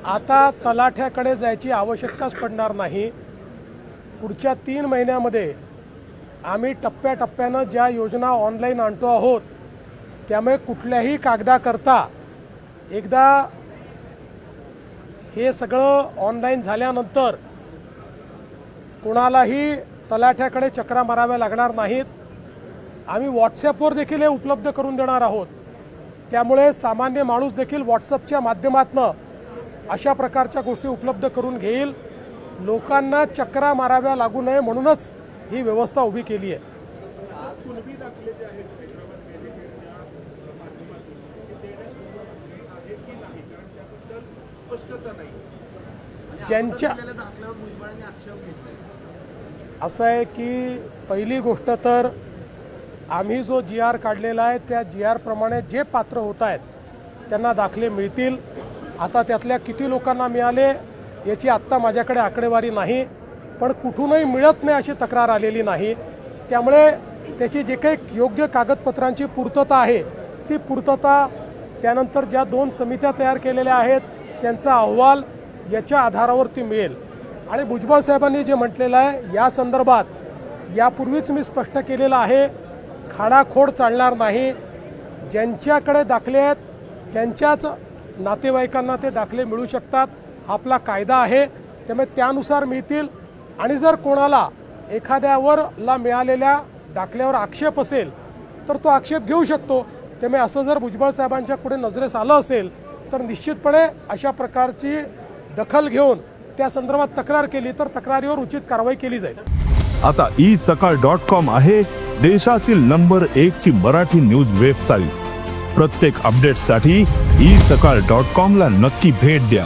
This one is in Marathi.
आता तलाठ्याकडे जायची आवश्यकताच पडणार नाही। पुढच्या 3 महिन्यामध्ये आम्ही टप्प्याटप्प्यानं ज्या योजना ऑनलाईन आणतो आहोत, त्यामुळे कुठल्याही कागदाकरता एकदा हे सगळं ऑनलाईन झाल्यानंतर कोणालाही तलाठ्याकडे चक्रा माराव्या लागणार नाहीत। आम्ही व्हॉट्सॲपवर देखील हे उपलब्ध करून देणार आहोत, त्यामुळे सामान्य माणूस देखील व्हॉट्सॲपच्या माध्यमातून अशा प्रकारच्या गोष्टी उपलब्ध करून घेईल। लोकांना चक्रा माराव्या लागू नये म्हणूनच ही व्यवस्था उभी केली आहे। ज्यांच्या असं आहे की पहिली गोष्ट तर आम्ही जो GR काढलेला आहे त्या GR प्रमाणे जे पात्र होत आहेत त्यांना दाखले मिळतील। आता त्यातल्या किती लोकांना मिळाले याची आत्ता माझ्याकडे आकडेवारी नाही, पण कुठूनही मिळत नाही अशी तक्रार आलेली नाही। त्यामुळे त्याची जे काही योग्य कागदपत्रांची पूर्तता आहे ती पूर्तता, त्यानंतर ज्या 2 समित्या तयार केलेल्या आहेत त्यांचा अहवाल याच्या आधारावरती मिळेल। आणि भुजबळ साहेबांनी जे म्हटलेलं आहे या संदर्भात यापूर्वीच मी स्पष्ट केलेलं आहे, खाडाखोड चालणार नाही। ज्यांच्याकडे दाखले आहेत त्यांच्याच नातेवाईकांना ते दाखले मिळू शकतात, आपला कायदा आहे, त्यामुळे त्यानुसार मिळतील। आणि जर कोणाला एखाद्यावरला मिळालेल्या दाखल्यावर आक्षेप असेल तर तो आक्षेप घेऊ शकतो। त्यामुळे असं जर भुजबळ साहेबांच्या पुढे नजरेस आलं असेल तर निश्चितपणे अशा प्रकारची दखल घेऊन त्या संदर्भात तक्रार केली तर तक्रारीवर उचित कारवाई केली जाईल। आता isakal.com आहे देशातील नंबर 1 ची मराठी न्यूज वेबसाईट। प्रत्येक अपडेटसाठी isakal.com ला नक्की भेट द्या।